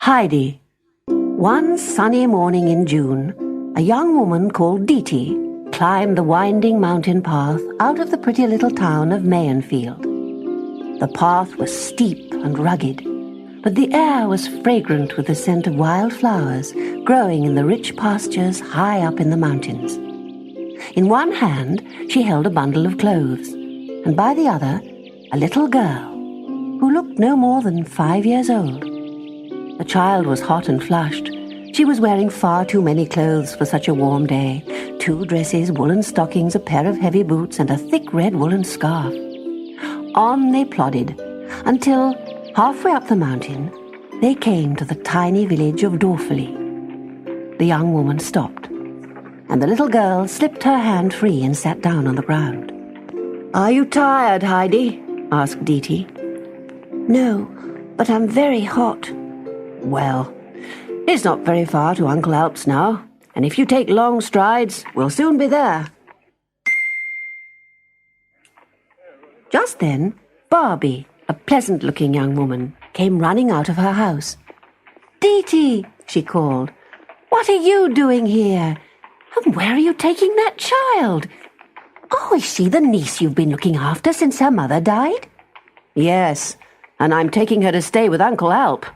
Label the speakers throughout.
Speaker 1: Heidi. One sunny morning in June, a young woman called Diti climbed the winding mountain path out of the pretty little town of Mayenfield. The path was steep and rugged, but the air was fragrant with the scent of wild flowers growing in the rich pastures high up in the mountains. In one hand she held a bundle of clothes, and by the other a little girl who looked no more than 5 years old. The child was hot and flushed. She was wearing far too many clothes for such a warm day: 2 dresses, woolen stockings, a pair of heavy boots, and a thick red woolen scarf. On they plodded, until, halfway up the mountain, they came to the tiny village of Dorfeli. The young woman stopped, and the little girl slipped her hand free and sat down on the ground. "Are you tired, Heidi?" asked Diti. "No, but I'm very hot." "Well, it's not very far to Uncle Alps now, and if you take long strides, we'll soon be there." Just then, Barbie, a pleasant-looking young woman, came running out of her house. "Diti," she called, "what are you doing here? And where are you taking that child? Oh, is she the niece you've been looking after since her mother died?" "Yes, and I'm taking her to stay with Uncle Alp.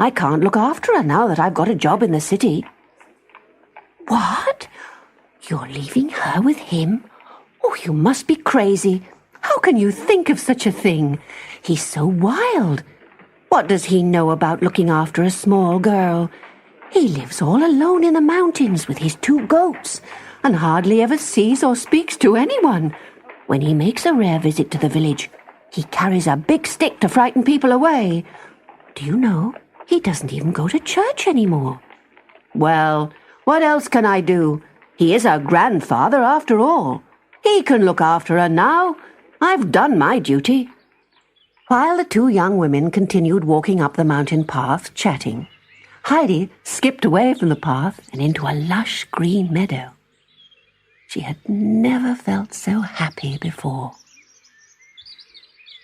Speaker 1: I can't look after her now that I've got a job in the city." "What? You're leaving her with him? Oh, you must be crazy. How can you think of such a thing? He's so wild. What does he know about looking after a small girl? He lives all alone in the mountains with his 2 goats, and hardly ever sees or speaks to anyone. When he makes a rare visit to the village, he carries a big stick to frighten people away. Do you know, he doesn't even go to church anymore." "Well, what else can I do? He is her grandfather after all. He can look after her now. I've done my duty." While the 2 young women continued walking up the mountain path, chatting, Heidi skipped away from the path and into a lush green meadow. She had never felt so happy before.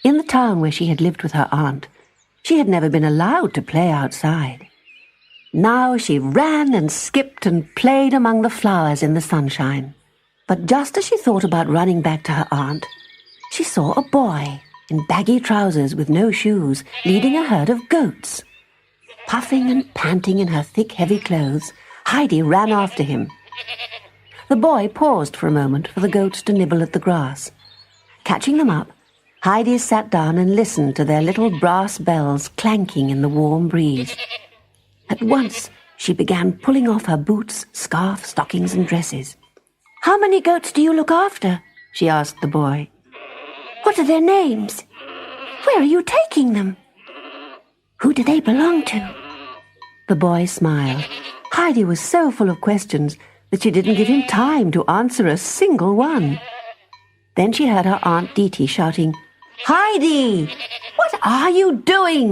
Speaker 1: In the town where she had lived with her aunt, she had never been allowed to play outside. Now she ran and skipped and played among the flowers in the sunshine. But just as she thought about running back to her aunt, she saw a boy in baggy trousers with no shoes leading a herd of goats. Puffing and panting in her thick, heavy clothes, Heidi ran after him. The boy paused for a moment for the goats to nibble at the grass. Catching them up, Heidi sat down and listened to their little brass bells clanking in the warm breeze. At once, she began pulling off her boots, scarf, stockings, and dresses. "How many goats do you look after?" she asked the boy. "What are their names? Where are you taking them? Who do they belong to?" The boy smiled. Heidi was so full of questions that she didn't give him time to answer a single one. Then she heard her Aunt Diti shouting, "Heidi! What are you doing?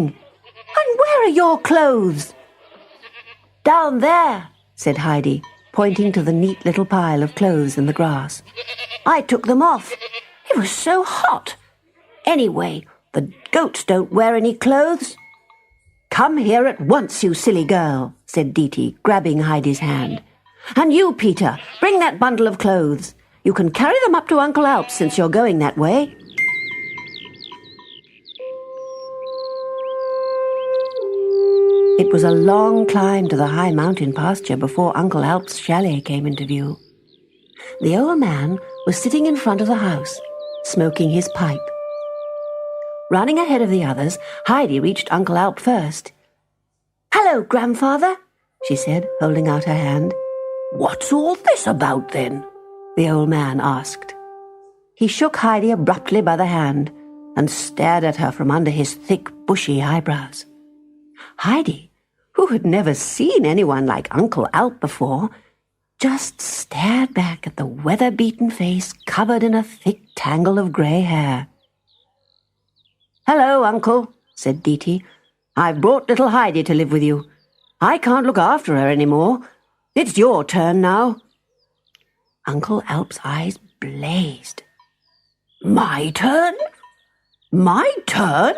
Speaker 1: And where are your clothes?" "Down there," said Heidi, pointing to the neat little pile of clothes in the grass. "I took them off. It was so hot. Anyway, the goats don't wear any clothes." "Come here at once, you silly girl," said Diti, grabbing Heidi's hand. "And you, Peter, bring that bundle of clothes. You can carry them up to Uncle Alps since you're going that way." It was a long climb to the high mountain pasture before Uncle Alp's chalet came into view. The old man was sitting in front of the house, smoking his pipe. Running ahead of the others, Heidi reached Uncle Alp first. "Hello, Grandfather," she said, holding out her hand. "What's all this about, then?" the old man asked. He shook Heidi abruptly by the hand and stared at her from under his thick, bushy eyebrows. Heidi, who had never seen anyone like Uncle Alp before, just stared back at the weather-beaten face covered in a thick tangle of grey hair. "Hello, Uncle," said Diti. "I've brought little Heidi to live with you. I can't look after her any more. It's your turn now." Uncle Alp's eyes blazed. "My turn? My turn?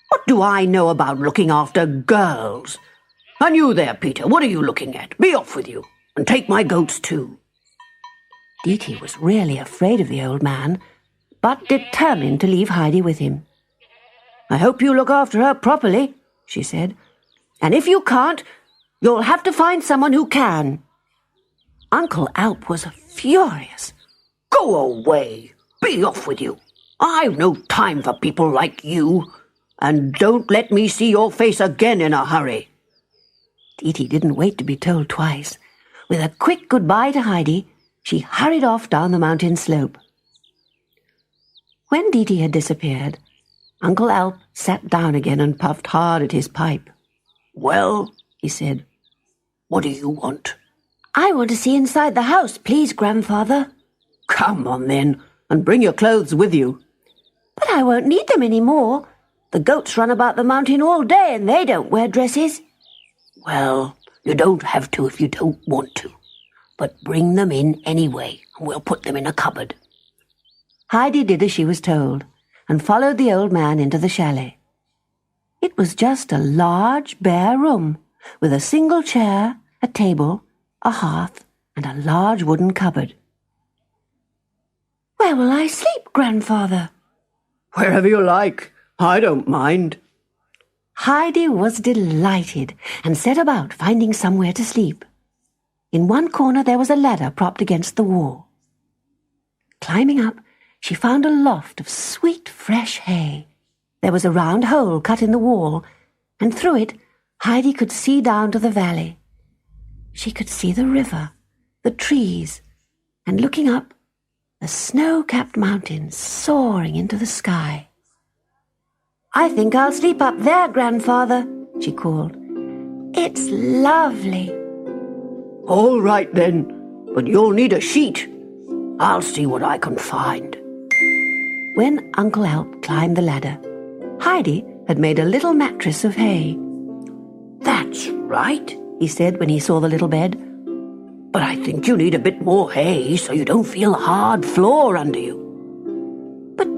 Speaker 2: What do I know about looking after girls? And you there, Peter, what are you looking at? Be off with you, and take my goats too.
Speaker 1: Dee was really afraid of the old man, but determined to leave Heidi with him. "I hope you look after her properly," she said. "And if you can't, you'll have to find someone who can." Uncle Alp was furious.
Speaker 2: "Go away. Be off with you. I've no time for people like you. And don't let me see your face again in a hurry."
Speaker 1: Dee didn't wait to be told twice. With a quick goodbye to Heidi, she hurried off down the mountain slope. When Dee had disappeared, Uncle Alp sat down again and puffed hard at his pipe.
Speaker 2: "Well," he said, "what do you want?"
Speaker 1: "I want to see inside the house, please, Grandfather."
Speaker 2: "Come on then, and bring your clothes with you."
Speaker 1: "But I won't need them any more. The goats run about the mountain all day and they don't wear dresses."
Speaker 2: "Well, you don't have to if you don't want to. But bring them in anyway, and we'll put them in a cupboard."
Speaker 1: Heidi did as she was told, and followed the old man into the chalet. It was just a large, bare room, with a single chair, a table, a hearth, and a large wooden cupboard. "Where will I sleep, Grandfather?"
Speaker 2: "Wherever you like. I don't mind."
Speaker 1: Heidi was delighted and set about finding somewhere to sleep. In one corner there was a ladder propped against the wall. Climbing up, she found a loft of sweet, fresh hay. There was a round hole cut in the wall, and through it Heidi could see down to the valley. She could see the river, the trees, and looking up, the snow-capped mountains soaring into the sky. "I think I'll sleep up there, Grandfather," she called. "It's lovely."
Speaker 2: "All right then, but you'll need a sheet. I'll see what I can find."
Speaker 1: When Uncle Alp climbed the ladder, Heidi had made a little mattress of hay.
Speaker 2: "That's right,"
Speaker 1: he said when he saw the little bed.
Speaker 2: "But I think you need a bit more hay so you don't feel a hard floor under you."
Speaker 1: "But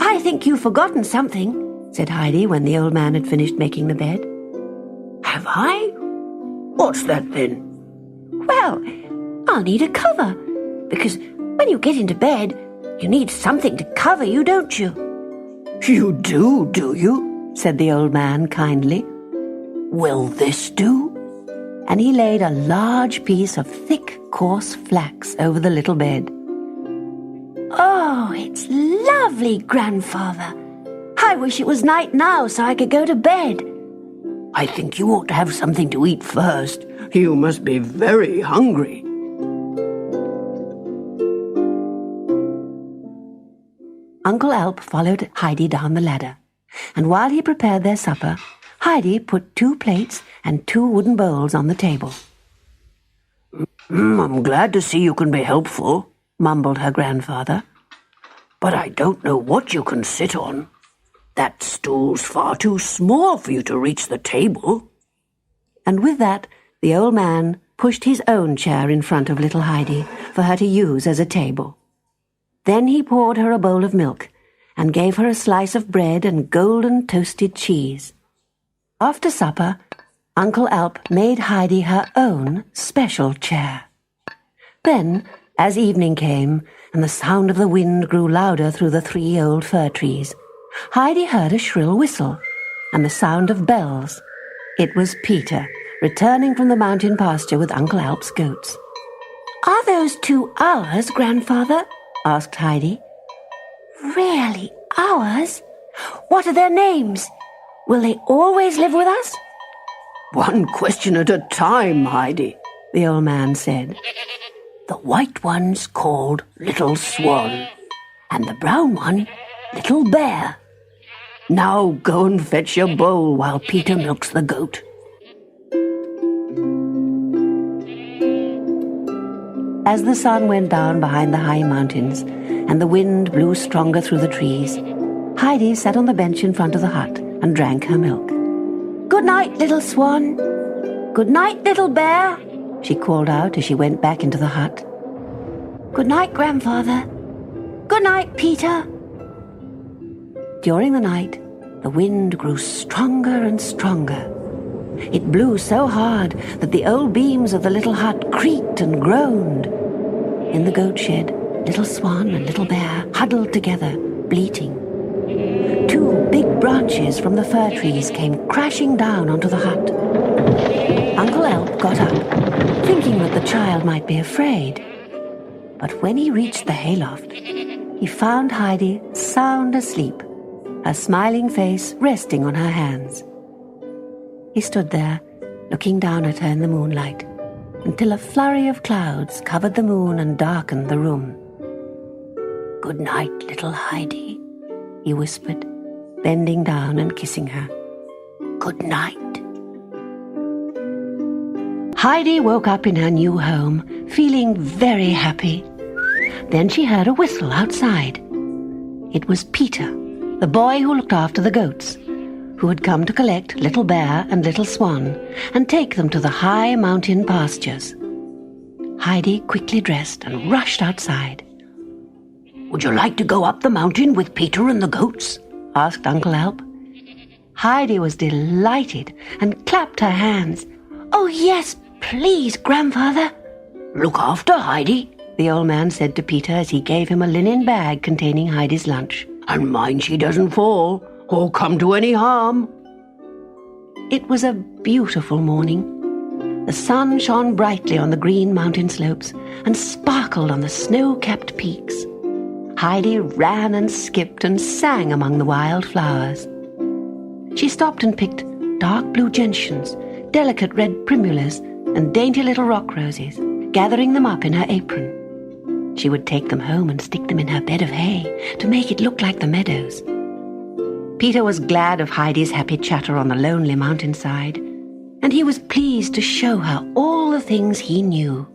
Speaker 1: I think you've forgotten something," said Heidi when the old man had finished making the bed.
Speaker 2: "Have I? What's that then?"
Speaker 1: "Well, I'll need a cover, because when you get into bed, you need something to cover you, don't you?"
Speaker 2: "You do you?"
Speaker 1: said the old man kindly.
Speaker 2: "Will this do?"
Speaker 1: And he laid a large piece of thick, coarse flax over the little bed. "Oh, it's lovely, Grandfather. I wish it was night now so I could go to bed."
Speaker 2: "I think you ought to have something to eat first. You must be very hungry."
Speaker 1: Uncle Alp followed Heidi down the ladder, and while he prepared their supper, Heidi put 2 plates and 2 wooden bowls on the table.
Speaker 2: "I'm glad to see you can be helpful,"
Speaker 1: mumbled her grandfather.
Speaker 2: "But I don't know what you can sit on. That stool's far too small for you to reach the table."
Speaker 1: And with that, the old man pushed his own chair in front of little Heidi for her to use as a table. Then he poured her a bowl of milk and gave her a slice of bread and golden toasted cheese. After supper, Uncle Alp made Heidi her own special chair. Then, as evening came and the sound of the wind grew louder through the 3 old fir trees, Heidi heard a shrill whistle and the sound of bells. It was Peter, returning from the mountain pasture with Uncle Alp's goats. "Are those 2 ours, Grandfather?" asked Heidi. "Really, ours? What are their names? Will they always live with us?"
Speaker 2: "One question at a time, Heidi,"
Speaker 1: the old man said.
Speaker 2: "The white one's called Little Swan, and the brown one, Little Bear. Now go and fetch your bowl while Peter milks the goat."
Speaker 1: As the sun went down behind the high mountains and the wind blew stronger through the trees, Heidi sat on the bench in front of the hut and drank her milk. "Good night, Little Swan." "Good night, Little Bear," she called out as she went back into the hut. "Good night, Grandfather." "Good night, Peter." During the night, The wind grew stronger and stronger. It blew so hard that the old beams of the little hut creaked and groaned. In the goat shed, Little Swan and Little Bear huddled together, bleating. 2 big branches from the fir trees came crashing down onto the hut. Uncle Alp got up, thinking that the child might be afraid. But when he reached the hayloft, he found Heidi sound asleep, her smiling face resting on her hands. He stood there, looking down at her in the moonlight, until a flurry of clouds covered the moon and darkened the room. "Good night, little Heidi," he whispered, bending down and kissing her. "Good night." Heidi woke up in her new home, feeling very happy. Then she heard a whistle outside. It was Peter, the boy who looked after the goats, who had come to collect Little Bear and Little Swan and take them to the high mountain pastures. Heidi quickly dressed and rushed outside. "Would you like to go up the mountain with Peter and the goats?" asked Uncle Alp. Heidi was delighted and clapped her hands. "Oh, yes, please, Grandfather." "Look after Heidi," the old man said to Peter as he gave him a linen bag containing Heidi's lunch. "And mind she doesn't fall or come to any harm." It was a beautiful morning. The sun shone brightly on the green mountain slopes and sparkled on the snow-capped peaks. Heidi ran and skipped and sang among the wild flowers. She stopped and picked dark blue gentians, delicate red primulas, and dainty little rock roses, gathering them up in her apron. She would take them home and stick them in her bed of hay to make it look like the meadows. Peter was glad of Heidi's happy chatter on the lonely mountainside, and he was pleased to show her all the things he knew.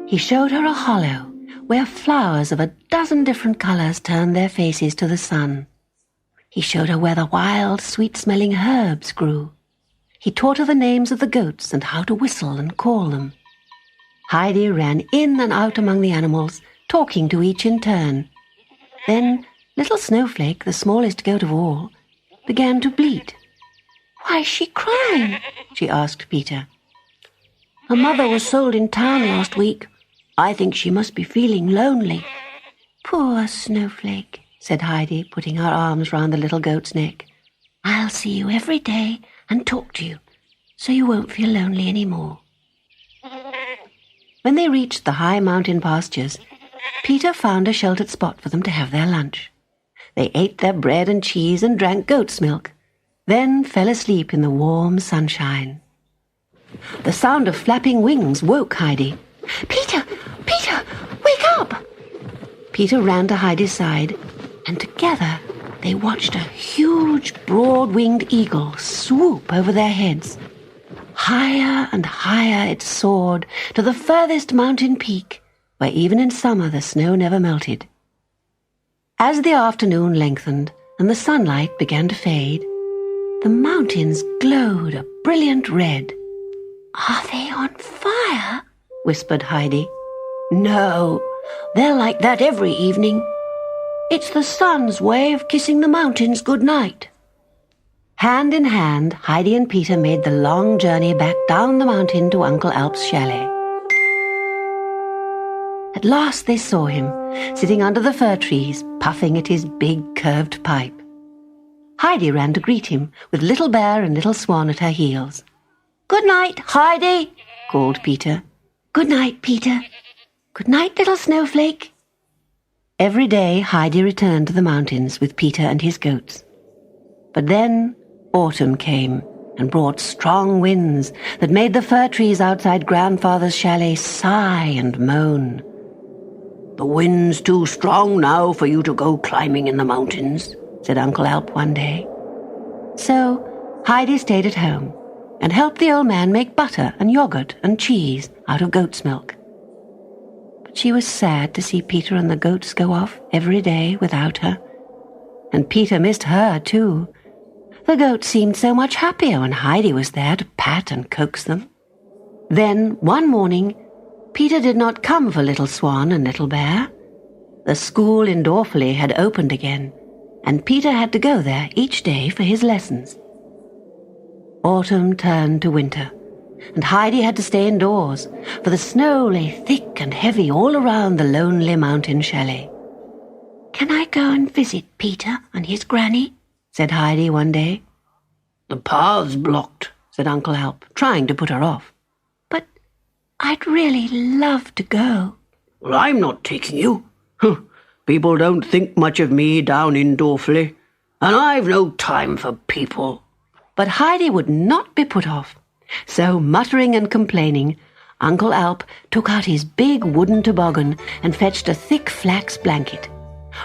Speaker 1: He showed her a hollow where flowers of a dozen different colors turned their faces to the sun. He showed her where the wild, sweet-smelling herbs grew. He taught her the names of the goats and how to whistle and call them. Heidi ran in and out among the animals, talking to each in turn. Then Little Snowflake, the smallest goat of all, began to bleat. "Why is she crying?" she asked Peter. "Her mother was sold in town last week. I think she must be feeling lonely." "Poor Snowflake," said Heidi, putting her arms round the little goat's neck. "I'll see you every day and talk to you, so you won't feel lonely any more." When they reached the high mountain pastures, Peter found a sheltered spot for them to have their lunch. They ate their bread and cheese and drank goat's milk, then fell asleep in the warm sunshine. The sound of flapping wings woke Heidi. "Peter! Peter! Wake up!" Peter ran to Heidi's side, and together they watched a huge, broad-winged eagle swoop over their heads. Higher and higher it soared to the furthest mountain peak, where even in summer the snow never melted. As the afternoon lengthened and the sunlight began to fade, the mountains glowed a brilliant red. "Are they on fire?" whispered Heidi. "No, they're like that every evening. It's the sun's way of kissing the mountains good night." Hand in hand, Heidi and Peter made the long journey back down the mountain to Uncle Alp's chalet. At last they saw him, sitting under the fir trees, puffing at his big curved pipe. Heidi ran to greet him, with Little Bear and Little Swan at her heels. "Good night, Heidi," called Peter. "Good night, Peter. Good night, Little Snowflake." Every day Heidi returned to the mountains with Peter and his goats. But then autumn came and brought strong winds that made the fir trees outside Grandfather's chalet sigh and moan. "The wind's too strong now for you to go climbing in the mountains," said Uncle Alp one day. So Heidi stayed at home and helped the old man make butter and yogurt and cheese out of goat's milk. But she was sad to see Peter and the goats go off every day without her. And Peter missed her too. The goats seemed so much happier when Heidi was there to pat and coax them. Then, one morning, Peter did not come for Little Swan and Little Bear. The school in Dorfley had opened again, and Peter had to go there each day for his lessons. Autumn turned to winter, and Heidi had to stay indoors, for the snow lay thick and heavy all around the lonely mountain chalet.
Speaker 2: "Can I go and visit Peter and his granny?"
Speaker 1: said Heidi one day.
Speaker 3: "The path's blocked,"
Speaker 1: said Uncle Alp, trying to put her off.
Speaker 2: "But I'd really love to go."
Speaker 3: "Well, I'm not taking you. People don't think much of me down in Dorfley, and I've no time for people."
Speaker 1: But Heidi would not be put off. So, muttering and complaining, Uncle Alp took out his big wooden toboggan and fetched a thick flax blanket.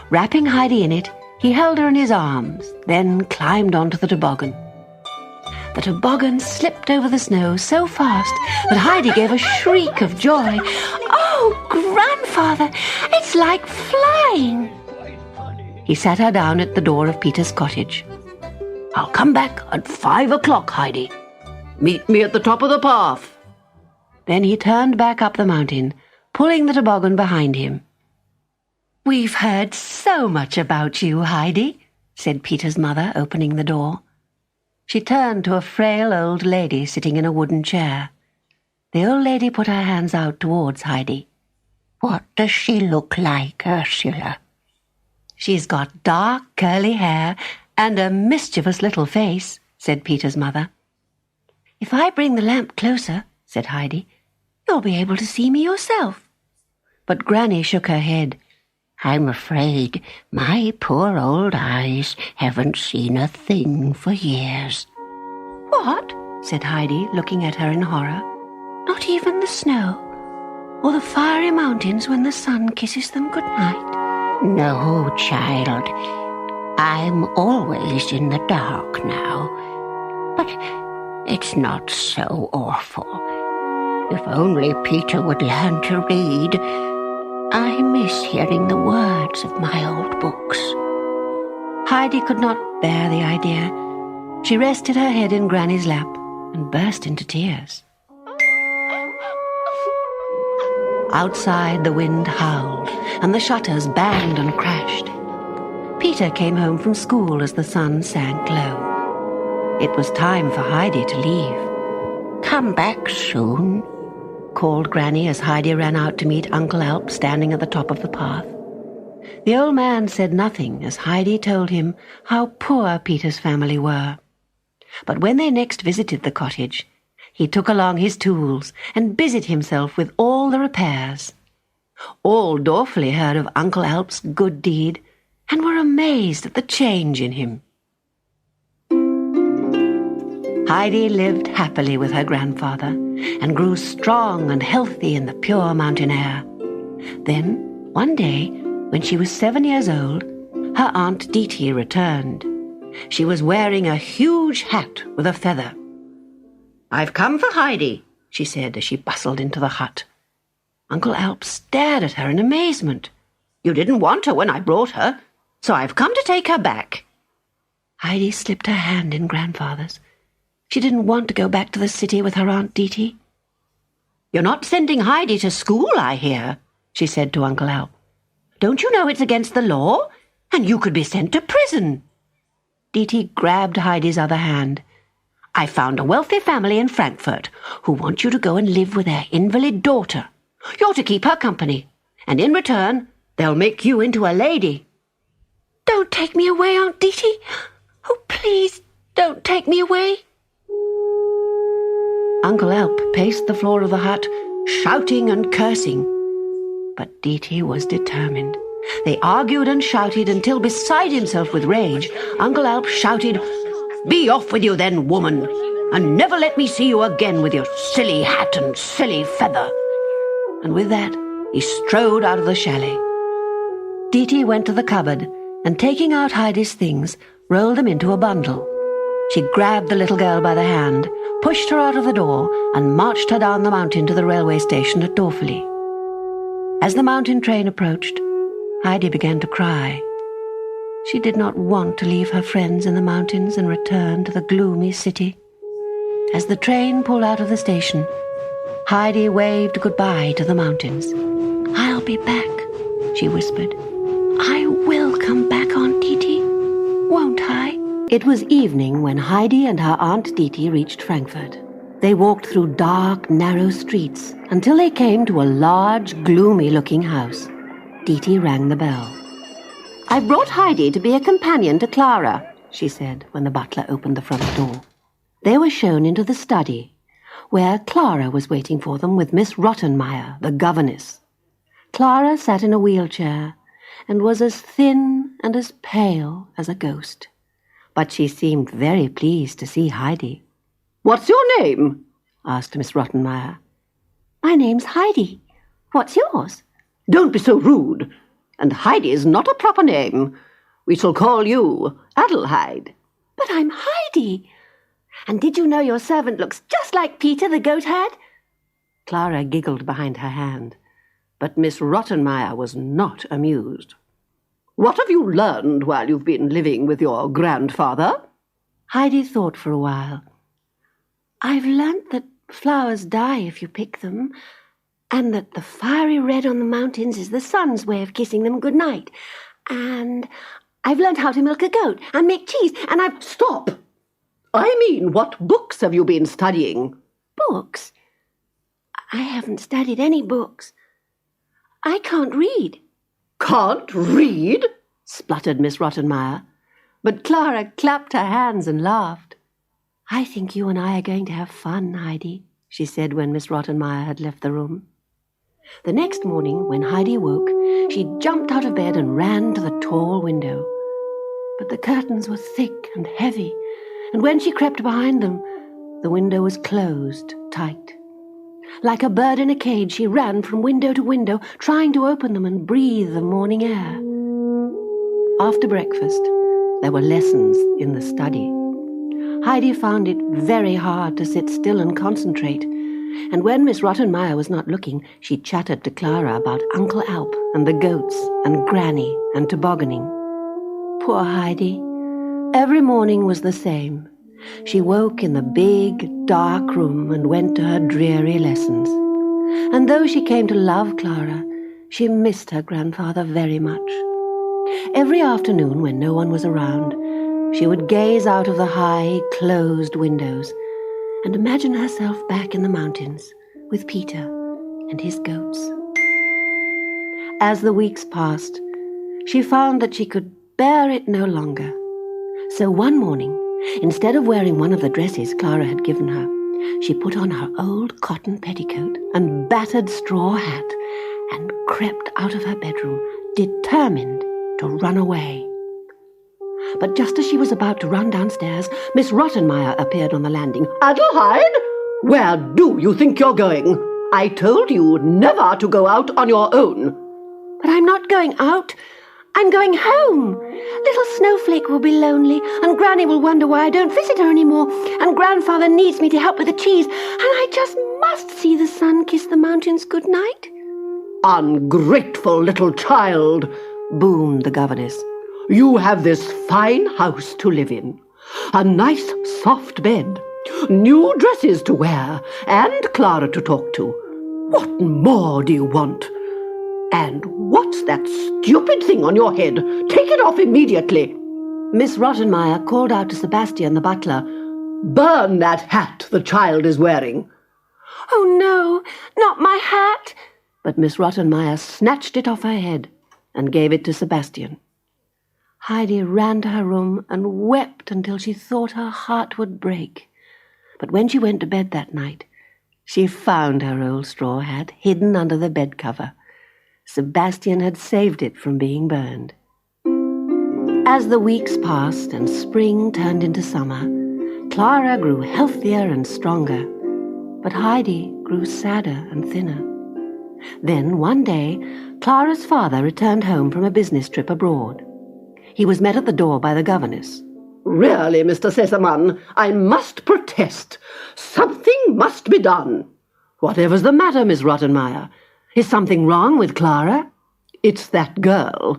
Speaker 1: Wrapping Heidi in it, he held her in his arms, then climbed onto the toboggan. The toboggan slipped over the snow so fast that Heidi gave a shriek of joy.
Speaker 2: "Oh, Grandfather, it's like flying!"
Speaker 1: He sat her down at the door of Peter's cottage.
Speaker 3: "I'll come back at 5 o'clock, Heidi. Meet me at the top of the path."
Speaker 1: Then he turned back up the mountain, pulling the toboggan behind him. "We've heard so much about you, Heidi," said Peter's mother, opening the door. She turned to a frail old lady sitting in a wooden chair. The old lady put her hands out towards Heidi.
Speaker 2: "What does she look like, Ursula?"
Speaker 1: "She's got dark, curly hair and a mischievous little face," said Peter's mother.
Speaker 2: "If I bring the lamp closer," said Heidi, "you'll be able to see me yourself."
Speaker 1: But Granny shook her head.
Speaker 2: "I'm afraid my poor old eyes haven't seen a thing for years." "What?" said Heidi, looking at her in horror. "Not even the snow? Or the fiery mountains when the sun kisses them goodnight?" "No, child. I'm always in the dark now. But it's not so awful. If only Peter would learn to read. I miss hearing the words of my old books."
Speaker 1: Heidi could not bear the idea. She rested her head in Granny's lap and burst into tears. Outside, the wind howled, and the shutters banged and crashed. Peter came home from school as the sun sank low. It was time for Heidi to leave.
Speaker 2: "Come back soon,"
Speaker 1: called Granny as Heidi ran out to meet Uncle Alp standing at the top of the path. The old man said nothing as Heidi told him how poor Peter's family were. But when they next visited the cottage, he took along his tools and busied himself with all the repairs. All Dorfley heard of Uncle Alp's good deed and were amazed at the change in him. Heidi lived happily with her grandfather and grew strong and healthy in the pure mountain air. Then, one day, when she was 7 years old, her Aunt Diti returned. She was wearing a huge hat with a feather. "I've come for Heidi," she said as she bustled into the hut. Uncle Alp stared at her in amazement. "You didn't want her when I brought her, so I've come to take her back." Heidi slipped her hand in Grandfather's. She didn't want to go back to the city with her Aunt Diti. "You're not sending Heidi to school, I hear," she said to Uncle Alp. "Don't you know it's against the law? And you could be sent to prison." Diti grabbed Heidi's other hand. "I found a wealthy family in Frankfurt who want you to go and live with their invalid daughter. You're to keep her company, and in return, they'll make you into a lady."
Speaker 2: "Don't take me away, Aunt Diti. Oh, please, don't take me away."
Speaker 1: Uncle Alp paced the floor of the hut, shouting and cursing. But Diti was determined. They argued and shouted until, beside himself with rage, Uncle Alp shouted, "Be off with you then, woman, and never let me see you again with your silly hat and silly feather." And with that, he strode out of the chalet. Diti went to the cupboard and, taking out Heidi's things, rolled them into a bundle. She grabbed the little girl by the hand, pushed her out of the door, and marched her down the mountain to the railway station at Dorfley. As the mountain train approached, Heidi began to cry. She did not want to leave her friends in the mountains and return to the gloomy city. As the train pulled out of the station, Heidi waved goodbye to the mountains.
Speaker 2: "I'll be back," she whispered. "I will come back, Aunt Diti."
Speaker 1: It was evening when Heidi and her Aunt Diti reached Frankfurt. They walked through dark, narrow streets until they came to a large, gloomy-looking house. Diti rang the bell. "I brought Heidi to be a companion to Clara," she said when the butler opened the front door. They were shown into the study, where Clara was waiting for them with Miss Rottenmeier, the governess. Clara sat in a wheelchair and was as thin and as pale as a ghost. But she seemed very pleased to see Heidi. "What's your name?" asked Miss Rottenmeier. "My name's Heidi. What's yours?" "Don't be so rude. And Heidi is not a proper name. We shall call you Adelheid." "But I'm Heidi. And did you know your servant looks just like Peter the goatherd?" Clara giggled behind her hand, but Miss Rottenmeier was not amused. "What have you learned while you've been living with your grandfather?" Heidi thought for a while. "I've learnt that flowers die if you pick them, and that the fiery red on the mountains is the sun's way of kissing them good night. And I've learnt how to milk a goat and make cheese, and I've—" "Stop! I mean, what books have you been studying?" "Books? I haven't studied any books. I can't read." "Can't read?" spluttered Miss Rottenmeier. But Clara clapped her hands and laughed. "I think you and I are going to have fun, Heidi," she said when Miss Rottenmeier had left the room. The next morning, when Heidi woke, she jumped out of bed and ran to the tall window. But the curtains were thick and heavy, and when she crept behind them, the window was closed tight. Like a bird in a cage, she ran from window to window, trying to open them and breathe the morning air. After breakfast, there were lessons in the study. Heidi found it very hard to sit still and concentrate, and when Miss Rottenmeier was not looking, she chattered to Clara about Uncle Alp and the goats and Granny and tobogganing. Poor Heidi. Every morning was the same. She woke in the big, dark room and went to her dreary lessons. And though she came to love Clara, she missed her grandfather very much. Every afternoon, when no one was around, she would gaze out of the high, closed windows and imagine herself back in the mountains with Peter and his goats. As the weeks passed, she found that she could bear it no longer. So one morning, instead of wearing one of the dresses Clara had given her, she put on her old cotton petticoat and battered straw hat and crept out of her bedroom, determined to run away. But just as she was about to run downstairs, Miss Rottenmeier appeared on the landing. "Adelheid, where do you think you're going? I told you never to go out on your own." "But I'm not going out. I'm going home. Little Snowflake will be lonely, and Granny will wonder why I don't visit her anymore, and Grandfather needs me to help with the cheese, and I just must see the sun kiss the mountains good night." "Ungrateful little child," boomed the governess. "You have this fine house to live in, a nice soft bed, new dresses to wear, and Clara to talk to. What more do you want? And what's that stupid thing on your head? Take it off immediately." Miss Rottenmeier called out to Sebastian the butler, "Burn that hat the child is wearing." "Oh no, not my hat!" But Miss Rottenmeier snatched it off her head and gave it to Sebastian. Heidi ran to her room and wept until she thought her heart would break. But when she went to bed that night, she found her old straw hat hidden under the bed cover. Sebastian had saved it from being burned. As the weeks passed and spring turned into summer, Clara grew healthier and stronger, but Heidi grew sadder and thinner. Then, one day, Clara's father returned home from a business trip abroad. He was met at the door by the governess. "Really, Mr. Sesaman, I must protest. Something must be done." "Whatever's the matter, Miss Rottenmeier? Is something wrong with Clara?" "It's that girl,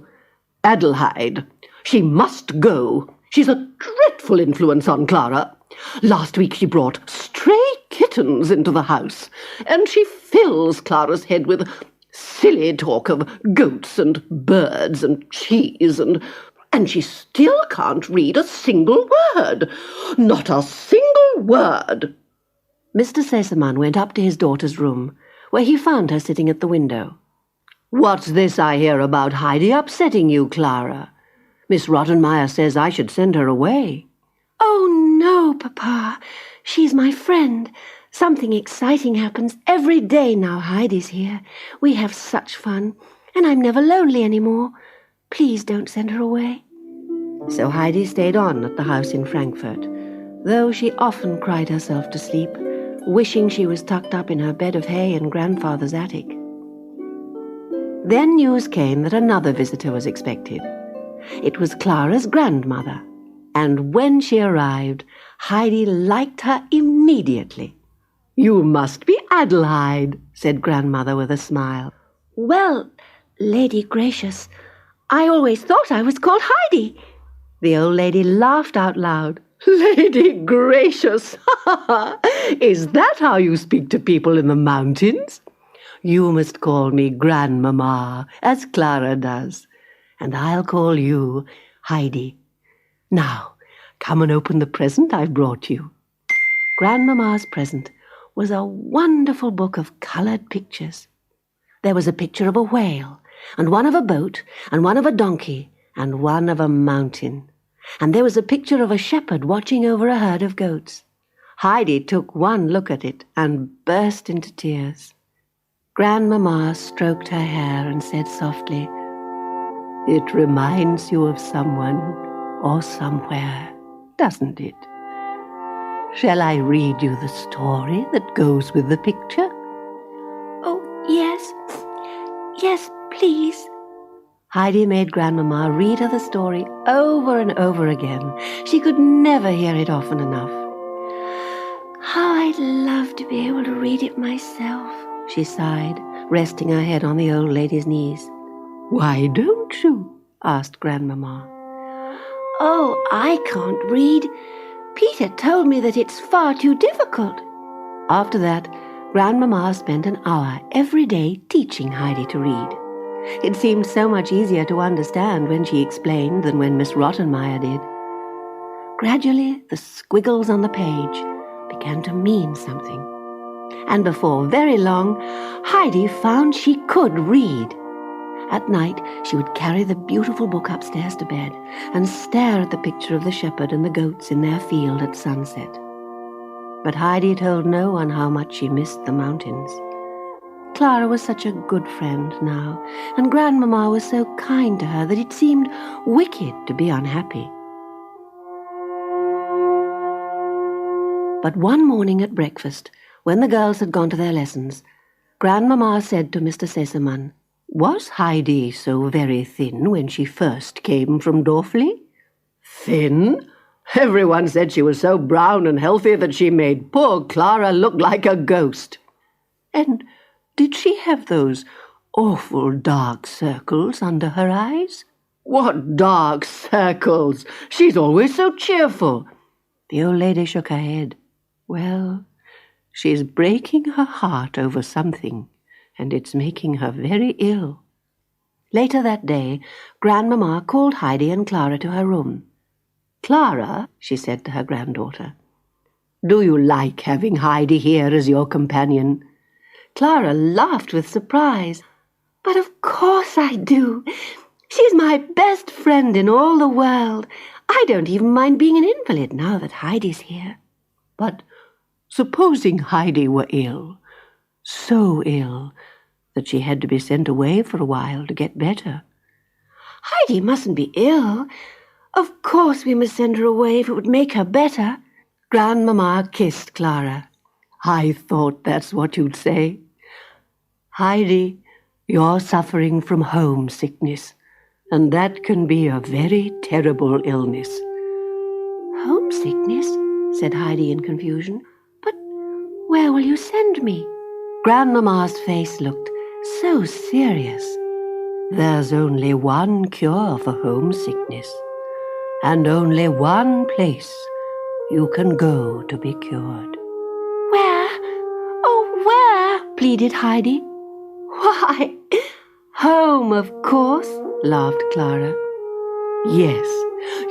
Speaker 1: Adelheid. She must go. She's a dreadful influence on Clara. Last week she brought stray kittens into the house, and she fills Clara's head with silly talk of goats and birds and cheese and
Speaker 3: And she still can't read a single word. Not a single word.
Speaker 1: Mr. Sesemann went up to his daughter's room, where he found her sitting at the window. "What's this I hear about Heidi upsetting you, Clara? Miss Rottenmeier says I should send her away."
Speaker 2: "Oh, no, Papa. She's my friend. Something exciting happens every day now Heidi's here. We have such fun, and I'm never lonely any more. Please don't send her away."
Speaker 1: So Heidi stayed on at the house in Frankfurt, though she often cried herself to sleep, wishing she was tucked up in her bed of hay in grandfather's attic. Then news came that another visitor was expected. It was Clara's grandmother, and when she arrived, Heidi liked her immediately. "You must be Adelheid," said grandmother with a smile.
Speaker 2: "Well, Lady Gracious, I always thought I was called Heidi."
Speaker 1: The old lady laughed out loud. "Lady Gracious! Is that how you speak to people in the mountains? You must call me Grandmamma, as Clara does, and I'll call you Heidi. Now, come and open the present I've brought you." Grandmamma's present was a wonderful book of coloured pictures. There was a picture of a whale, and one of a boat, and one of a donkey, and one of a mountain. And there was a picture of a shepherd watching over a herd of goats. Heidi took one look at it and burst into tears. Grandmamma stroked her hair and said softly, "It reminds you of someone or somewhere, doesn't it? Shall I read you the story that goes with the picture?"
Speaker 2: "Oh, yes. Yes, please."
Speaker 1: Heidi made Grandmamma read her the story over and over again. She could never hear it often enough.
Speaker 2: "How I'd love to be able to read it myself,"
Speaker 1: she sighed, resting her head on the old lady's knees. "Why don't you?" asked Grandmamma.
Speaker 2: "Oh, I can't read. Peter told me that it's far too difficult."
Speaker 1: After that, Grandmamma spent an hour every day teaching Heidi to read. It seemed so much easier to understand when she explained than when Miss Rottenmeier did. Gradually, the squiggles on the page began to mean something. And before very long, Heidi found she could read. At night, she would carry the beautiful book upstairs to bed and stare at the picture of the shepherd and the goats in their field at sunset. But Heidi told no one how much she missed the mountains. Clara was such a good friend now, and Grandmamma was so kind to her that it seemed wicked to be unhappy. But one morning at breakfast, when the girls had gone to their lessons, Grandmamma said to Mr. Sesemann, "Was Heidi so very thin when she first came from Dorfli?" "Thin? Everyone said she was so brown and healthy that she made poor Clara look like a ghost." "And did she have those awful dark circles under her eyes?" "What dark circles? She's always so cheerful." The old lady shook her head. "Well, she's breaking her heart over something, and it's making her very ill." Later that day, Grandmamma called Heidi and Clara to her room. "Clara," she said to her granddaughter, "do you like having Heidi here as your companion?" Clara laughed with surprise.
Speaker 2: "But of course I do. She's my best friend in all the world. I don't even mind being an invalid now that Heidi's here."
Speaker 1: "But supposing Heidi were ill, so ill that she had to be sent away for a while to get better?"
Speaker 2: "Heidi mustn't be ill. Of course we must send her away if it would make her better."
Speaker 1: Grandmamma kissed Clara. "I thought that's what you'd say. Heidi, you're suffering from homesickness, and that can be a very terrible illness."
Speaker 2: "Homesickness?" said Heidi in confusion. "But where will you send me?"
Speaker 1: Grandmamma's face looked so serious. "There's only one cure for homesickness, and only one place you can go to be cured."
Speaker 2: "Where? Oh, where?" pleaded Heidi.
Speaker 1: "Why, home, of course," laughed Clara.
Speaker 3: Yes,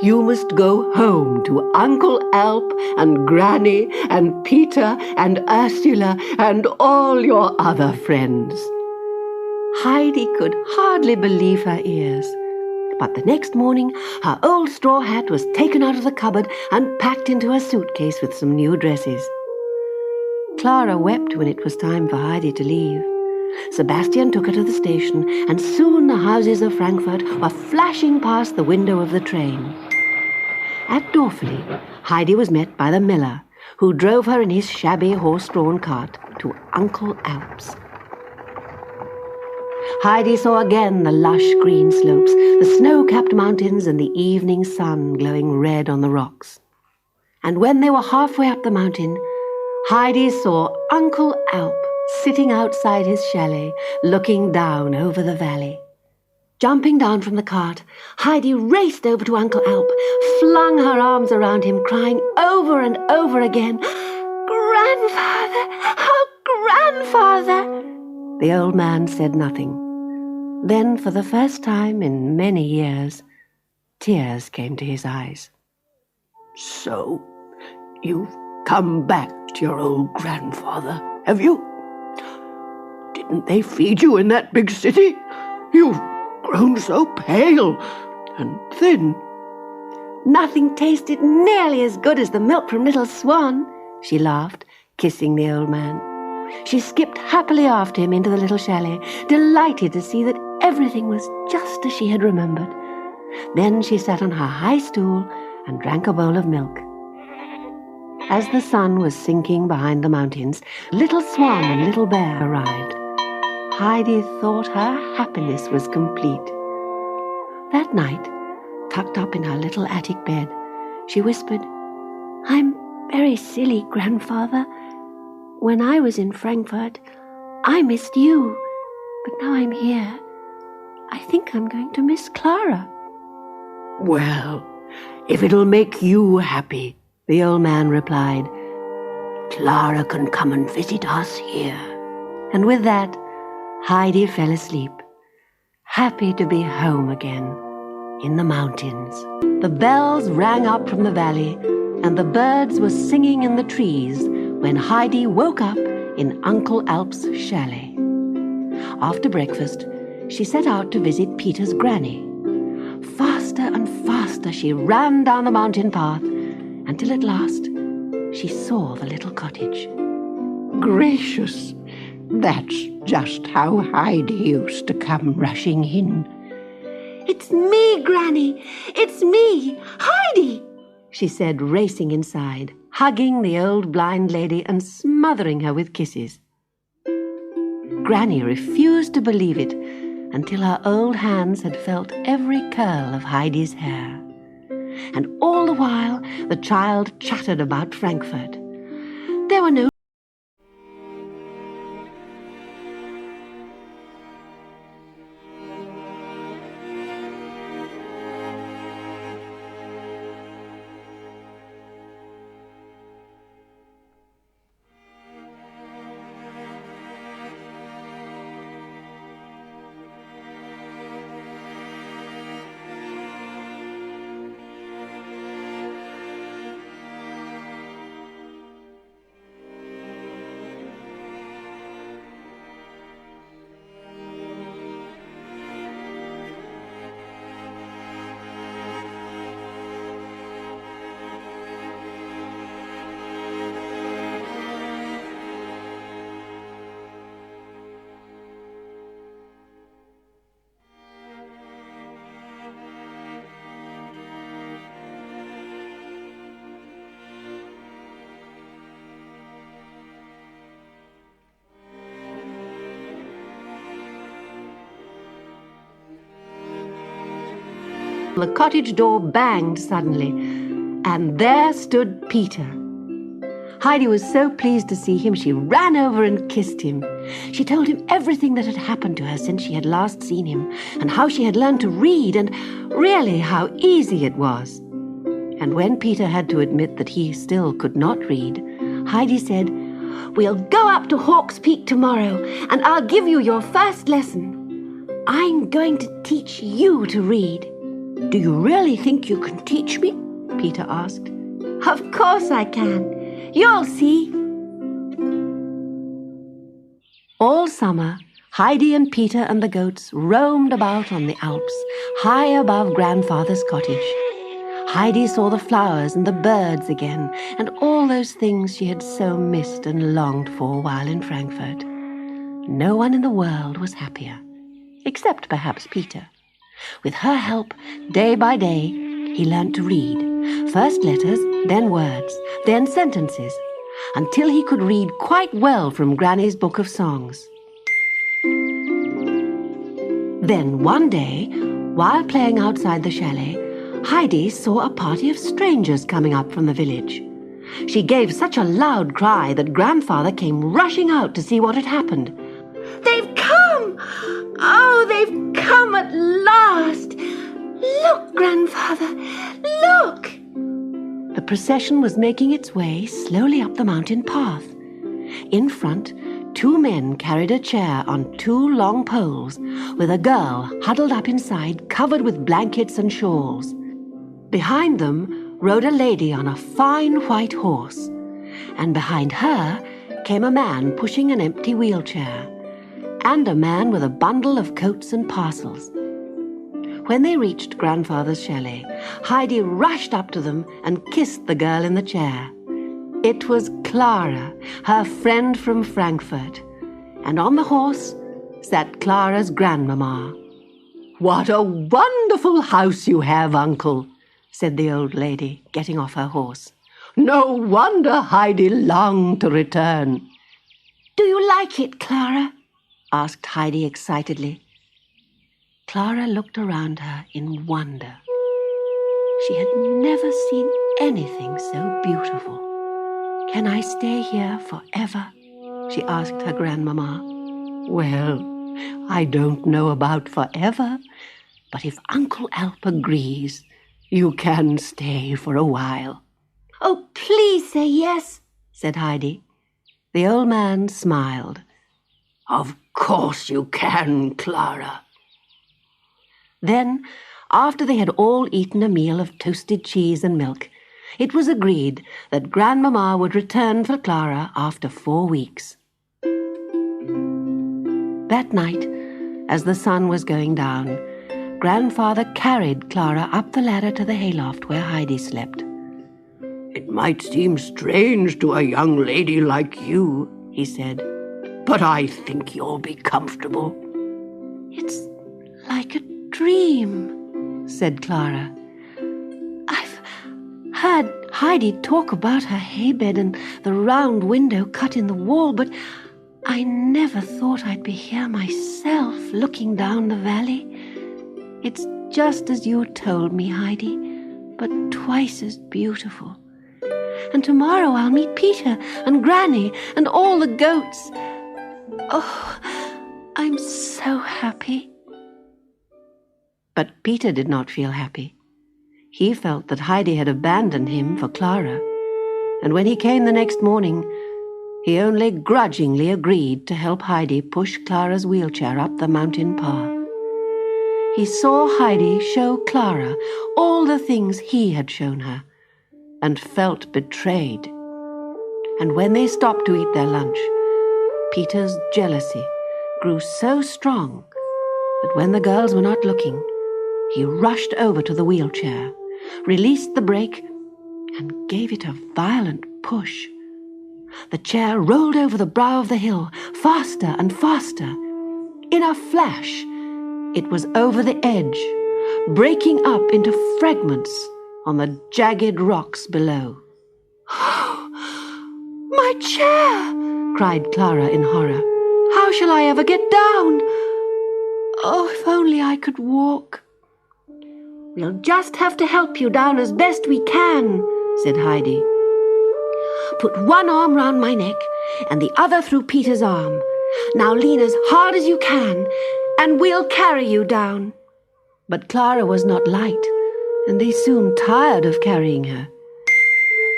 Speaker 3: you must go home to Uncle Alp and Granny and Peter and Ursula and all your other friends."
Speaker 1: Heidi could hardly believe her ears. But the next morning, her old straw hat was taken out of the cupboard and packed into a suitcase with some new dresses. Clara wept when it was time for Heidi to leave. Sebastian took her to the station, and soon the houses of Frankfurt were flashing past the window of the train. At Dorfli, Heidi was met by the miller, who drove her in his shabby horse-drawn cart to Uncle Alp's. Heidi saw again the lush green slopes, the snow-capped mountains, and the evening sun glowing red on the rocks. And when they were halfway up the mountain, Heidi saw Uncle Alp sitting outside his chalet, looking down over the valley. Jumping down from the cart, Heidi raced over to Uncle Alp, flung her arms around him, crying over and over again, "Grandfather! Oh, Grandfather!" The old man said nothing. Then, for the first time in many years, tears came to his eyes.
Speaker 3: "So, you've come back to your old grandfather, have you? Didn't they feed you in that big city? You've grown so pale and thin."
Speaker 1: "Nothing tasted nearly as good as the milk from Little Swan," she laughed, kissing the old man. She skipped happily after him into the little chalet, delighted to see that everything was just as she had remembered. Then she sat on her high stool and drank a bowl of milk. As the sun was sinking behind the mountains, Little Swan and Little Bear arrived. Heidi thought her happiness was complete. That night, tucked up in her little attic bed, she whispered, "I'm very silly, Grandfather. When I was in Frankfurt, I missed you, but now I'm here. I think I'm going to miss Clara."
Speaker 3: "Well, if it'll make you happy," the old man replied, "Clara can come and visit us here."
Speaker 1: And with that, Heidi fell asleep, happy to be home again in the mountains. The bells rang up from the valley, and the birds were singing in the trees when Heidi woke up in Uncle Alp's chalet. After breakfast, she set out to visit Peter's granny. Faster and faster she ran down the mountain path, until at last she saw the little cottage.
Speaker 3: "Gracious, that's just how Heidi used to come rushing in."
Speaker 1: "It's me, Granny! It's me, Heidi!" she said, racing inside, hugging the old blind lady and smothering her with kisses. Granny refused to believe it until her old hands had felt every curl of Heidi's hair. And all the while the child chattered about Frankfurt. There were no The cottage door banged suddenly, and there stood Peter. Heidi was so pleased to see him, she ran over and kissed him. She told him everything that had happened to her since she had last seen him, and how she had learned to read, and really how easy it was. And when Peter had to admit that he still could not read, Heidi said, "We'll go up to Hawk's Peak tomorrow, and I'll give you your first lesson. I'm going to teach you to read."
Speaker 3: Do you really think you can teach me?
Speaker 1: Peter asked.
Speaker 2: Of course I can. You'll see.
Speaker 1: All summer, Heidi and Peter and the goats roamed about on the Alps, high above Grandfather's cottage. Heidi saw the flowers and the birds again, and all those things she had so missed and longed for while in Frankfurt. No one in the world was happier, except perhaps Peter. With her help, day by day, he learnt to read. First letters, then words, then sentences, until he could read quite well from Granny's book of songs. Then one day, while playing outside the chalet, Heidi saw a party of strangers coming up from the village. She gave such a loud cry that Grandfather came rushing out to see what had happened.
Speaker 2: They've come! Oh, they've come at last! Look, Grandfather, look!
Speaker 1: The procession was making its way slowly up the mountain path. In front, 2 men carried a chair on 2 long poles, with a girl huddled up inside, covered with blankets and shawls. Behind them rode a lady on a fine white horse, and behind her came a man pushing an empty wheelchair, and a man with a bundle of coats and parcels. When they reached Grandfather's chalet, Heidi rushed up to them and kissed the girl in the chair. It was Clara, her friend from Frankfurt, and on the horse sat Clara's grandmamma. "What a wonderful house you have, Uncle," said the old lady, getting off her horse. "No wonder Heidi longed to return."
Speaker 2: Do you like it, Clara?
Speaker 1: asked Heidi excitedly. Clara looked around her in wonder. She had never seen anything so beautiful. "Can I stay here forever?" she asked her grandmamma. "Well, I don't know about forever, but if Uncle Alp agrees, you can stay for a while."
Speaker 2: Oh, please say yes,
Speaker 1: said Heidi. The old man smiled.
Speaker 3: Of course you can, Clara.
Speaker 1: Then, after they had all eaten a meal of toasted cheese and milk, it was agreed that Grandmamma would return for Clara after 4 weeks. That night, as the sun was going down, Grandfather carried Clara up the ladder to the hayloft where Heidi slept.
Speaker 3: "It might seem strange to a young lady like you," he said, "but I think you'll be comfortable."
Speaker 1: "It's like a dream," said Clara. "I've heard Heidi talk about her haybed and the round window cut in the wall, but I never thought I'd be here myself, looking down the valley. It's just as you told me, Heidi, but twice as beautiful. And tomorrow I'll meet Peter and Granny and all the goats. Oh, I'm so happy." But Peter did not feel happy. He felt that Heidi had abandoned him for Clara, and when he came the next morning, he only grudgingly agreed to help Heidi push Clara's wheelchair up the mountain path. He saw Heidi show Clara all the things he had shown her, and felt betrayed. And when they stopped to eat their lunch, Peter's jealousy grew so strong that when the girls were not looking, he rushed over to the wheelchair, released the brake, and gave it a violent push. The chair rolled over the brow of the hill, faster and faster. In a flash, it was over the edge, breaking up into fragments on the jagged rocks below.
Speaker 2: my chair,
Speaker 1: cried Clara in horror. "How shall I ever get down? Oh, if only I could walk."
Speaker 2: We'll just have to help you down as best we can, said Heidi. Put one arm round my neck and the other through Peter's arm. Now lean as hard as you can, and we'll carry you down.
Speaker 1: But Clara was not light, and they soon tired of carrying her.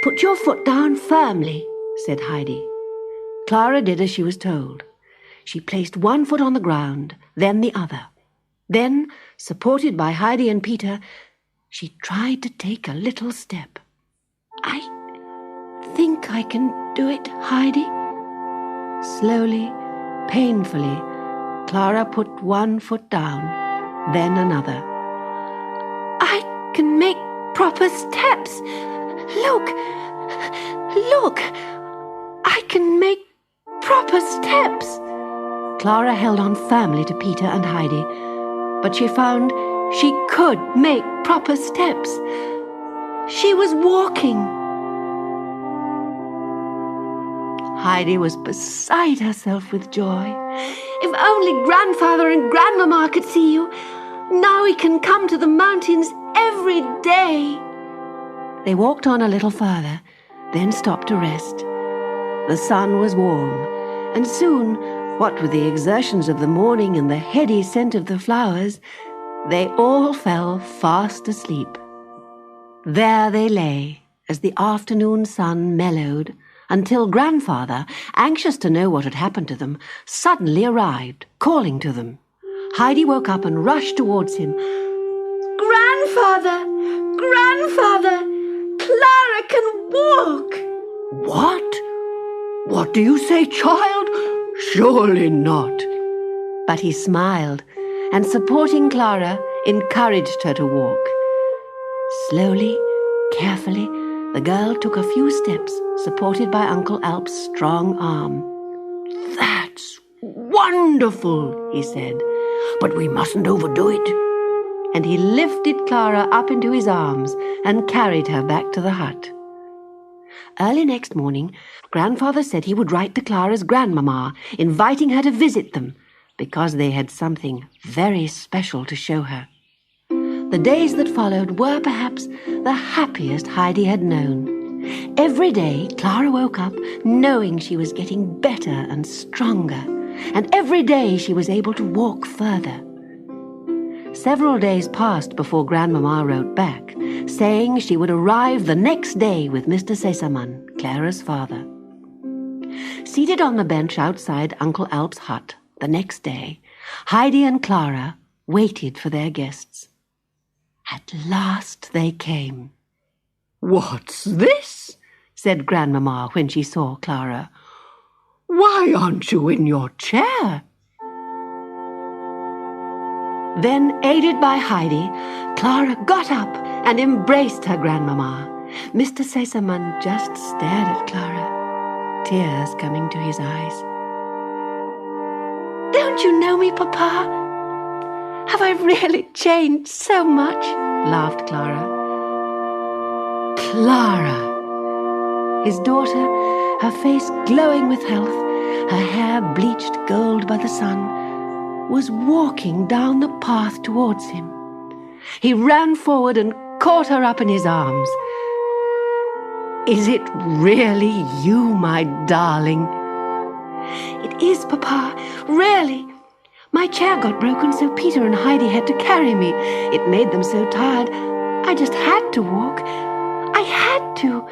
Speaker 2: Put your foot down firmly,
Speaker 1: said Heidi. Clara did as she was told. She placed one foot on the ground, then the other. Then, supported by Heidi and Peter, She tried to take a little step. "I think I can do it, Heidi." Slowly, painfully, Clara put one foot down, then another. "I can make proper steps. Look! I can make proper steps." Clara held on firmly to Peter and Heidi, but she found she could make proper steps. She was walking. Heidi was beside herself with joy. "If only Grandfather and Grandmama could see you! Now we can come to the mountains every day." They walked on a little further, then stopped to rest. The sun was warm, and soon, what with the exertions of the morning and the heady scent of the flowers, they all fell fast asleep. There they lay, as the afternoon sun mellowed, until Grandfather, anxious to know what had happened to them, suddenly arrived, calling to them. Heidi woke up and rushed towards him. "Grandfather! Grandfather! Clara can walk!"
Speaker 3: What? What do you say, child? Surely not.
Speaker 1: But he smiled, and supporting Clara, encouraged her to walk. Slowly, carefully, the girl took a few steps, supported by Uncle Alp's strong arm.
Speaker 3: That's wonderful, he said, but we mustn't overdo it.
Speaker 1: And he lifted Clara up into his arms and carried her back to the hut. Early next morning, Grandfather said he would write to Clara's grandmama, inviting her to visit them, because they had something very special to show her. The days that followed were perhaps the happiest Heidi had known. Every day Clara woke up knowing she was getting better and stronger, and every day she was able to walk further. Several days passed before Grandmama wrote back, saying she would arrive the next day with Mr. Sesamon, Clara's father. Seated on the bench outside Uncle Alp's hut the next day, Heidi and Clara waited for their guests. At last they came.
Speaker 3: "What's this?"
Speaker 1: said Grandmama when she saw Clara.
Speaker 3: "Why aren't you in your chair?"
Speaker 1: Then, aided by Heidi, Clara got up and embraced her grandmama. Mr. Sesamon just stared at Clara, tears coming to his eyes. "Don't you know me, Papa? Have I really changed so much?" laughed Clara. Clara! His daughter, her face glowing with health, her hair bleached gold by the sun, was walking down the path towards him. He ran forward and caught her up in his arms. "Is it really you, my darling?" "It is, Papa, really. My chair got broken, so Peter and Heidi had to carry me. It made them so tired. I just had to walk. I had to."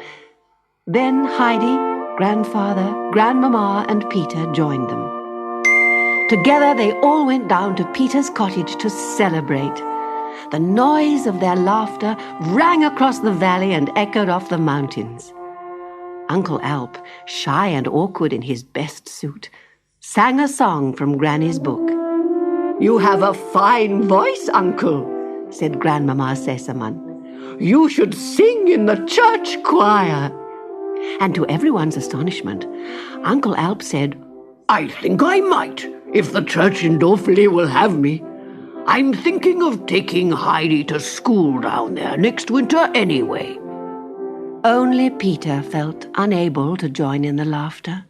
Speaker 1: Then Heidi, Grandfather, Grandmama, and Peter joined them. Together they all went down to Peter's cottage to celebrate. The noise of their laughter rang across the valley and echoed off the mountains. Uncle Alp, shy and awkward in his best suit, sang a song from Granny's book.
Speaker 3: "You have a fine voice, Uncle," said Grandmama Sesamon. "You should sing in the church choir."
Speaker 1: And to everyone's astonishment, Uncle Alp said,
Speaker 3: "I think I might, if the church in Dorfli will have me. I'm thinking of taking Heidi to school down there next winter anyway."
Speaker 1: Only Peter felt unable to join in the laughter.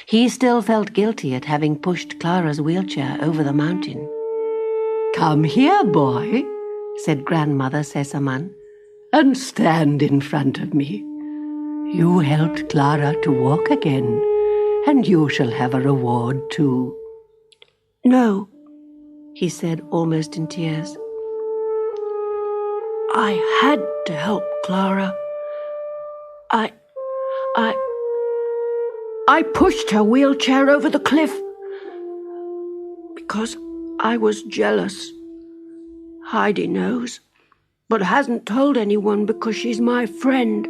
Speaker 1: He still felt guilty at having pushed Clara's wheelchair over the mountain.
Speaker 3: "Come here, boy," said Grandmother Sesamon, "and stand in front of me. You helped Clara to walk again, and you shall have a reward too."
Speaker 1: "No," he said almost in tears. "I had to help Clara. I pushed her wheelchair over the cliff because I was jealous. Heidi knows."
Speaker 3: but hasn't told anyone because she's my friend.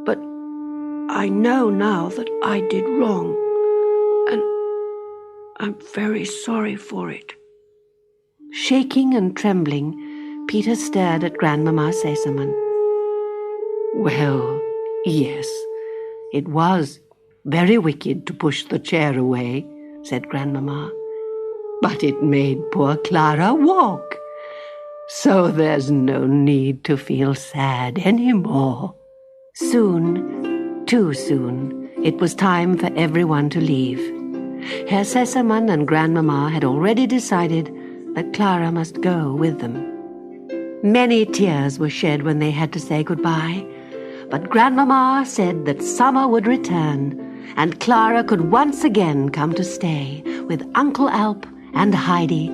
Speaker 3: But I know now that I did wrong, and I'm very sorry for it."
Speaker 1: Shaking and trembling, Peter stared at Grandmama Sesamon. "Well, yes, it was very wicked to push the chair away," said Grandmama. "But it made poor Clara walk. So there's no need to feel sad anymore." Soon, too soon, it was time for everyone to leave. Herr Sesamon and Grandmama had already decided that Clara must go with them. Many tears were shed when they had to say goodbye, but Grandmama said that summer would return, and Clara could once again come to stay with Uncle Alp and Heidi